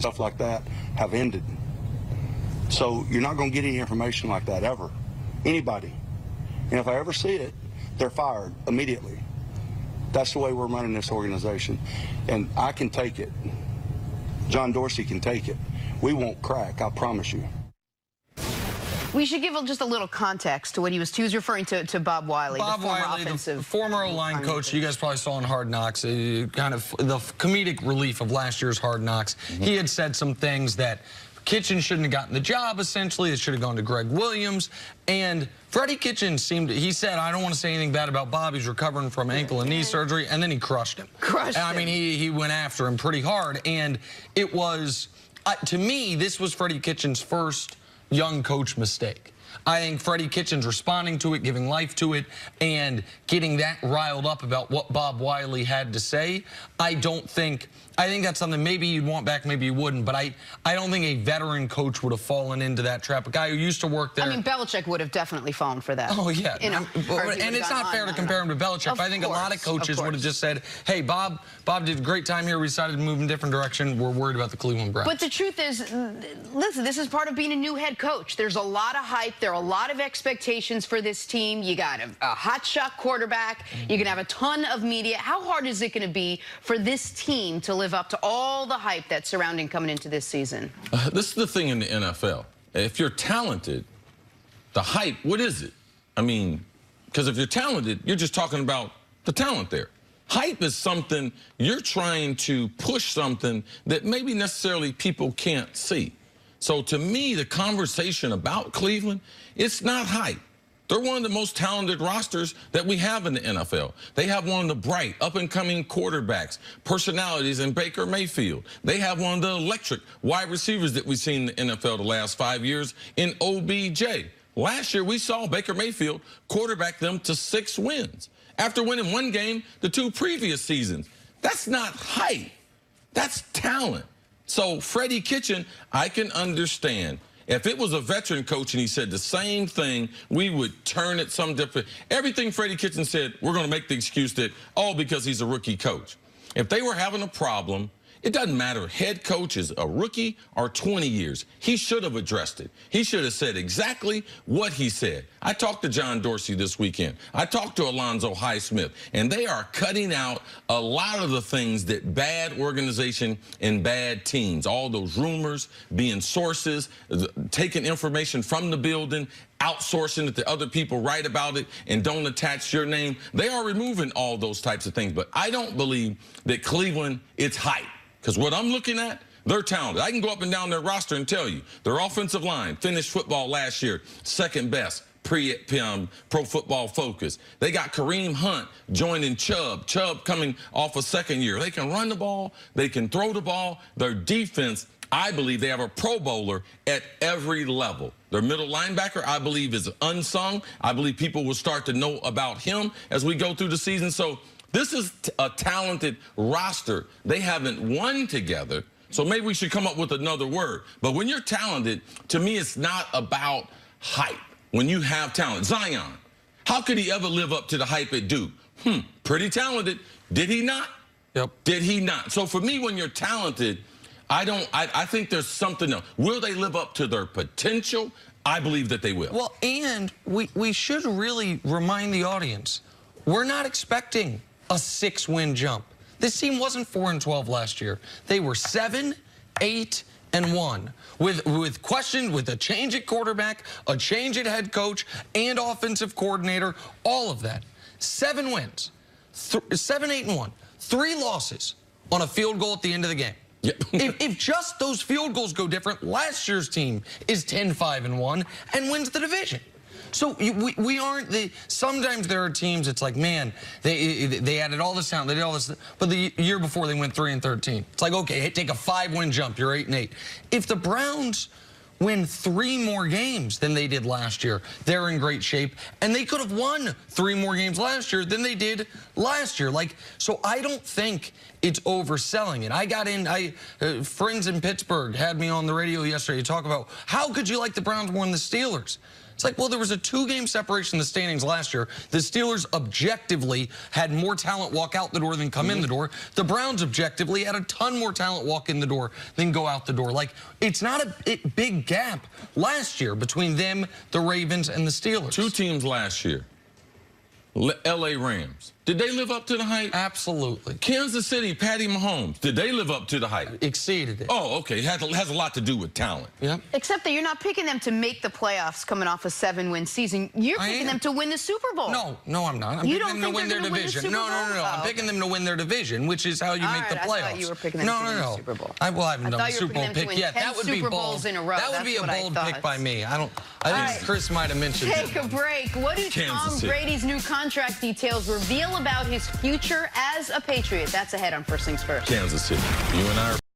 stuff like that have ended. So you're not going to get any information like that ever. Anybody. And if I ever see it, they're fired immediately. That's the way we're running this organization. And I can take it. John Dorsey can take it. We won't crack, I promise you. We should give just a little context to what he was referring to Bob Wiley, Bob the former Wiley, offensive... the former O-line coach. You guys probably saw in Hard Knocks, kind of the comedic relief of last year's Hard Knocks. He had said some things that Kitchens shouldn't have gotten the job, essentially. It should have gone to Greg Williams. And Freddie Kitchens he said, I don't want to say anything bad about Bob. He's recovering from ankle and knee surgery. And then he crushed him. I mean, he went after him pretty hard. And it was, to me, this was Freddie Kitchens' first young coach mistake. I think Freddie Kitchens responding to it, giving life to it, and getting that riled up about what Bob Wiley had to say, I think that's something maybe you'd want back, maybe you wouldn't, but I don't think a veteran coach would have fallen into that trap. A guy who used to work there. I mean, Belichick would have definitely fallen for that. Oh, yeah. And it's not fair to compare him to Belichick. I think a lot of coaches would have just said, hey, Bob did a great time here. We decided to move in a different direction. We're worried about the Cleveland Browns. But the truth is, listen, this is part of being a new head coach. There's a lot of hype. There are a lot of expectations for this team. You got a hotshot quarterback. You can have a ton of media. How hard is it going to be for this team to live up to all the hype that's surrounding coming into this season? This is the thing in the NFL. If you're talented, the hype, what is it? I mean, because if you're talented, you're just talking about the talent there. Hype is something you're trying to push something that maybe necessarily people can't see. So to me, the conversation about Cleveland, it's not hype. They're one of the most talented rosters that we have in the NFL. They have one of the bright, up-and-coming quarterbacks, personalities in Baker Mayfield. They have one of the electric wide receivers that we've seen in the NFL the last 5 years in OBJ. Last year, we saw Baker Mayfield quarterback them to 6 wins after winning 1 game the 2 previous seasons. That's not hype. That's talent. So Freddie Kitchens, I can understand. If it was a veteran coach and he said the same thing, we would turn it some different. Everything Freddie Kitchens said, we're going to make the excuse that, oh, because he's a rookie coach. If they were having a problem, it doesn't matter. Head coach is a rookie or 20 years. He should have addressed it. He should have said exactly what he said. I talked to John Dorsey this weekend. I talked to Alonzo Highsmith, and they are cutting out a lot of the things that bad organization and bad teams, all those rumors, being sources, taking information from the building, outsourcing it to other people, write about it, and don't attach your name. They are removing all those types of things. But I don't believe that Cleveland, it's hype. Because what I'm looking at, they're talented. I can go up and down their roster and tell you. Their offensive line finished football last year, 2nd best, Pro Football Focus. They got Kareem Hunt joining Chubb. Chubb coming off a 2nd year. They can run the ball. They can throw the ball. Their defense, I believe they have a Pro Bowler at every level. Their middle linebacker, I believe, is unsung. I believe people will start to know about him as we go through the season. So this is a talented roster. They haven't won together, so maybe we should come up with another word. But when you're talented, to me, it's not about hype. When you have talent, Zion, how could he ever live up to the hype at Duke? Pretty talented. Did he not? Yep. Did he not? So for me, when you're talented, I think there's something else. Will they live up to their potential? I believe that they will. Well, and we should really remind the audience, we're not expecting a 6-win jump. This team wasn't 4-12 last year. They were 7, 8, and 1 with questions, with a change at quarterback, a change at head coach and offensive coordinator, all of that. 7 wins, 7, 8, and 1, 3 losses on a field goal at the end of the game. Yep. if just those field goals go different, last year's team is 10, 5, and 1 and wins the division. So we aren't sometimes there are teams, it's like, man, they added all this talent, they did all this, but the year before they went 3-13. It's like, okay, hey, take a 5-win jump, you're 8-8. If the Browns win 3 more games than they did last year, they're in great shape, and they could have won 3 more games last year than they did last year. Like, so I don't think it's overselling it. I got in, friends in Pittsburgh had me on the radio yesterday to talk about how could you like the Browns more than the Steelers? It's like, well, there was a 2-game separation in the standings last year. The Steelers objectively had more talent walk out the door than come in the door. The Browns objectively had a ton more talent walk in the door than go out the door. Like, it's not a big gap last year between them, the Ravens, and the Steelers. 2 teams last year. L.A. Rams. Did they live up to the hype? Absolutely. Kansas City, Patty Mahomes. Did they live up to the hype? Exceeded it. Oh, okay. It has a lot to do with talent. Yep. Except that you're not picking them to make the playoffs coming off a 7-win season. You're picking them to win the Super Bowl. No, I'm not. I'm You picking don't them to think win they're their gonna win the division. Super No. Bowl? I'm picking them to win their division, which is how you make the playoffs. I thought you were picking them to win the Super Bowl. I haven't done the I thought you were Super Bowl picking them to pick win yet. 10 That would be Super bold. Bowls in a row. That would That's be a what I bold thought. pick by me. I think right. Chris might have mentioned Take a break. What do Tom Brady's new contract details reveal about his future as a Patriot? That's ahead on First Things First. Kansas City. You and I are